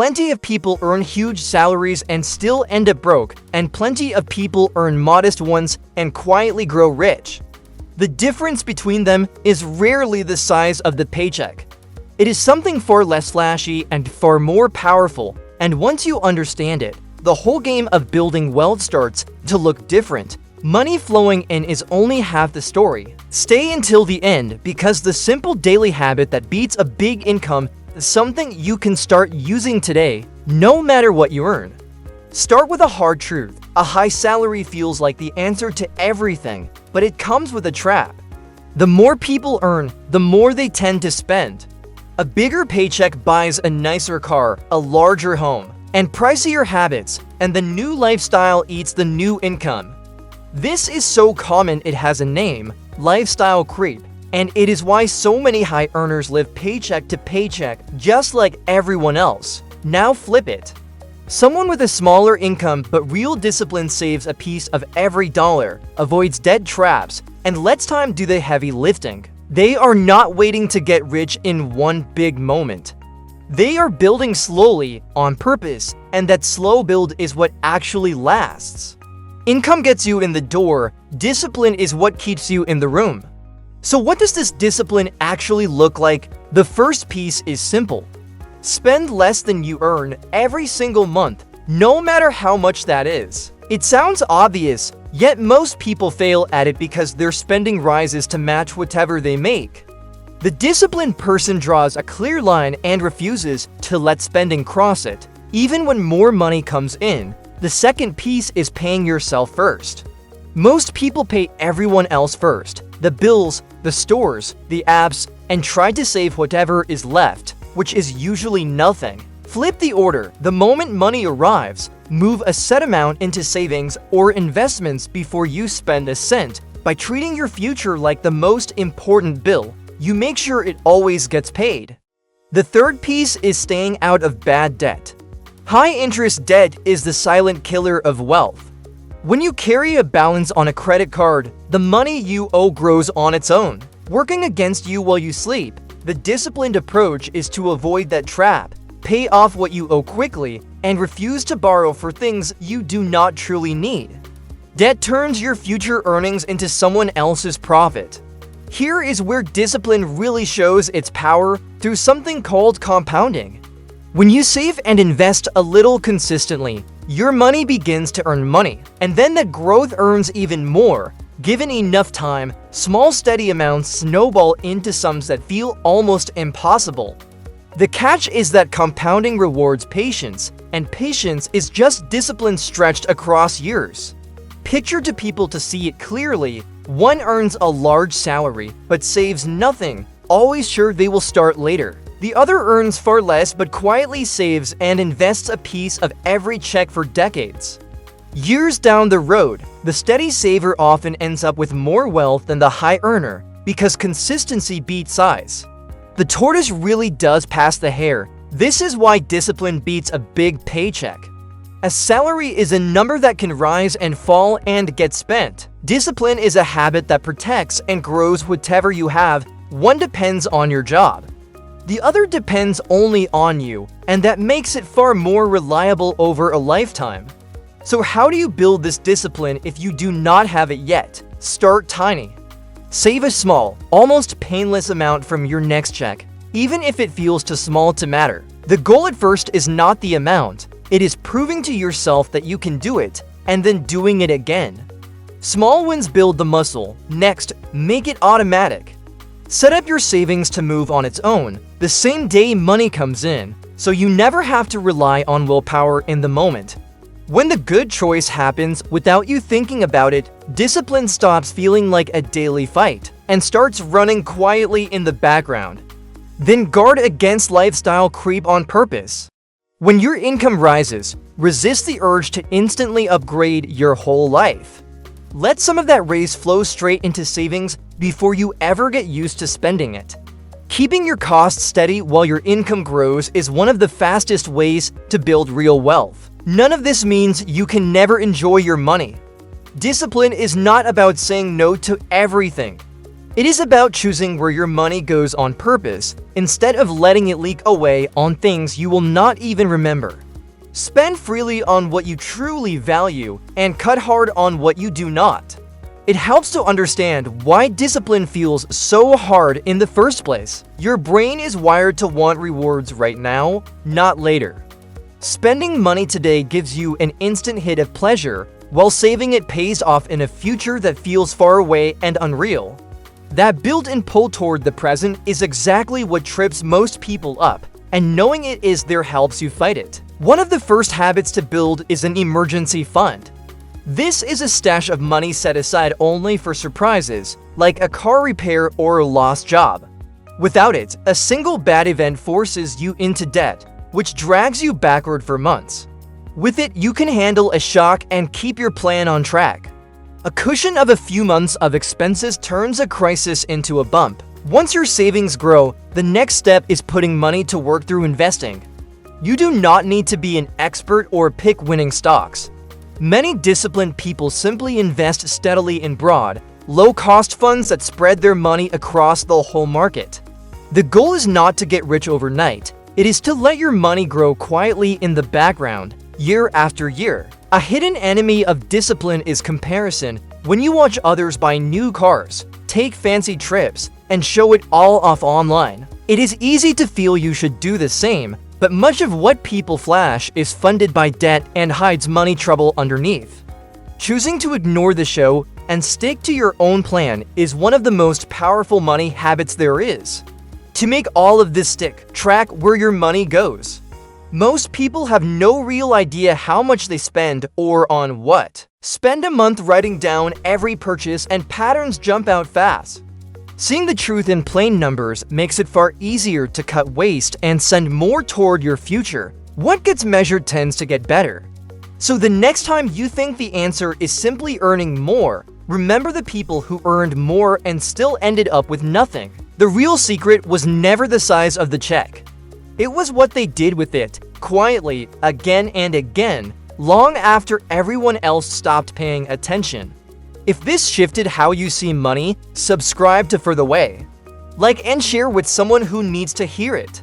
Plenty of people earn huge salaries and still end up broke, and plenty of people earn modest ones and quietly grow rich. The difference between them is rarely the size of the paycheck. It is something far less flashy and far more powerful, and once you understand it, the whole game of building wealth starts to look different. Money flowing in is only half the story. Stay until the end, because the simple daily habit that beats a big income is something you can start using today, no matter what you earn. Start with a hard truth. A high salary feels like the answer to everything, but it comes with a trap. The more people earn, the more they tend to spend. A bigger paycheck buys a nicer car, a larger home, and pricier habits, and the new lifestyle eats the new income. This is so common it has a name, lifestyle creep, and it is why so many high earners live paycheck to paycheck just like everyone else. Now flip it. Someone with a smaller income but real discipline saves a piece of every dollar, avoids debt traps, and lets time do the heavy lifting. They are not waiting to get rich in one big moment. They are building slowly, on purpose, and that slow build is what actually lasts. Income gets you in the door, discipline is what keeps you in the room. So what does this discipline actually look like? The first piece is simple. Spend less than you earn every single month, no matter how much that is. It sounds obvious, yet most people fail at it because their spending rises to match whatever they make. The disciplined person draws a clear line and refuses to let spending cross it, even when more money comes in. The second piece is paying yourself first. Most people pay everyone else first, the bills, the stores, the apps, and try to save whatever is left, which is usually nothing. Flip the order. The moment money arrives, move a set amount into savings or investments before you spend a cent. By treating your future like the most important bill, you make sure it always gets paid. The third piece is staying out of bad debt. High-interest debt is the silent killer of wealth. When you carry a balance on a credit card, the money you owe grows on its own, working against you while you sleep. The disciplined approach is to avoid that trap, pay off what you owe quickly, and refuse to borrow for things you do not truly need. Debt turns your future earnings into someone else's profit. Here is where discipline really shows its power through something called compounding. When you save and invest a little consistently, your money begins to earn money, and then that growth earns even more. Given enough time, small steady amounts snowball into sums that feel almost impossible. The catch is that compounding rewards patience, and patience is just discipline stretched across years. Picture to people to see it clearly. One earns a large salary but saves nothing, always sure they will start later. The other earns far less but quietly saves and invests a piece of every check for decades. Years down the road, the steady saver often ends up with more wealth than the high earner because consistency beats size. The tortoise really does pass the hare. This is why discipline beats a big paycheck. A salary is a number that can rise and fall and get spent. Discipline is a habit that protects and grows whatever you have. One depends on your job. The other depends only on you, and that makes it far more reliable over a lifetime. So how do you build this discipline if you do not have it yet? Start tiny. Save a small, almost painless amount from your next check, even if it feels too small to matter. The goal at first is not the amount. It is proving to yourself that you can do it, and then doing it again. Small wins build the muscle. Next, make it automatic. Set up your savings to move on its own the same day money comes in, so you never have to rely on willpower in the moment. When the good choice happens without you thinking about it, discipline stops feeling like a daily fight and starts running quietly in the background. Then guard against lifestyle creep on purpose. When your income rises, resist the urge to instantly upgrade your whole life. Let some of that raise flow straight into savings before you ever get used to spending it. Keeping your costs steady while your income grows is one of the fastest ways to build real wealth. None of this means you can never enjoy your money. Discipline is not about saying no to everything. It is about choosing where your money goes on purpose instead of letting it leak away on things you will not even remember. Spend freely on what you truly value and cut hard on what you do not. It helps to understand why discipline feels so hard in the first place. Your brain is wired to want rewards right now, not later. Spending money today gives you an instant hit of pleasure, while saving it pays off in a future that feels far away and unreal. That built-in pull toward the present is exactly what trips most people up, and knowing it is there helps you fight it. One of the first habits to build is an emergency fund. This is a stash of money set aside only for surprises, like a car repair or a lost job. Without it, a single bad event forces you into debt, which drags you backward for months. With it, you can handle a shock and keep your plan on track. A cushion of a few months of expenses turns a crisis into a bump. Once your savings grow, the next step is putting money to work through investing. You do not need to be an expert or pick winning stocks. Many disciplined people simply invest steadily in broad, low-cost funds that spread their money across the whole market. The goal is not to get rich overnight. It is to let your money grow quietly in the background, year after year. A hidden enemy of discipline is comparison. When you watch others buy new cars, take fancy trips, and show it all off online, it is easy to feel you should do the same, but much of what people flash is funded by debt and hides money trouble underneath. Choosing to ignore the show and stick to your own plan is one of the most powerful money habits there is. To make all of this stick, track where your money goes. Most people have no real idea how much they spend or on what. Spend a month writing down every purchase and patterns jump out fast. Seeing the truth in plain numbers makes it far easier to cut waste and send more toward your future. What gets measured tends to get better. So the next time you think the answer is simply earning more, remember the people who earned more and still ended up with nothing. The real secret was never the size of the check. It was what they did with it, quietly, again and again, long after everyone else stopped paying attention. If this shifted how you see money, subscribe to For the Way. Like and share with someone who needs to hear it.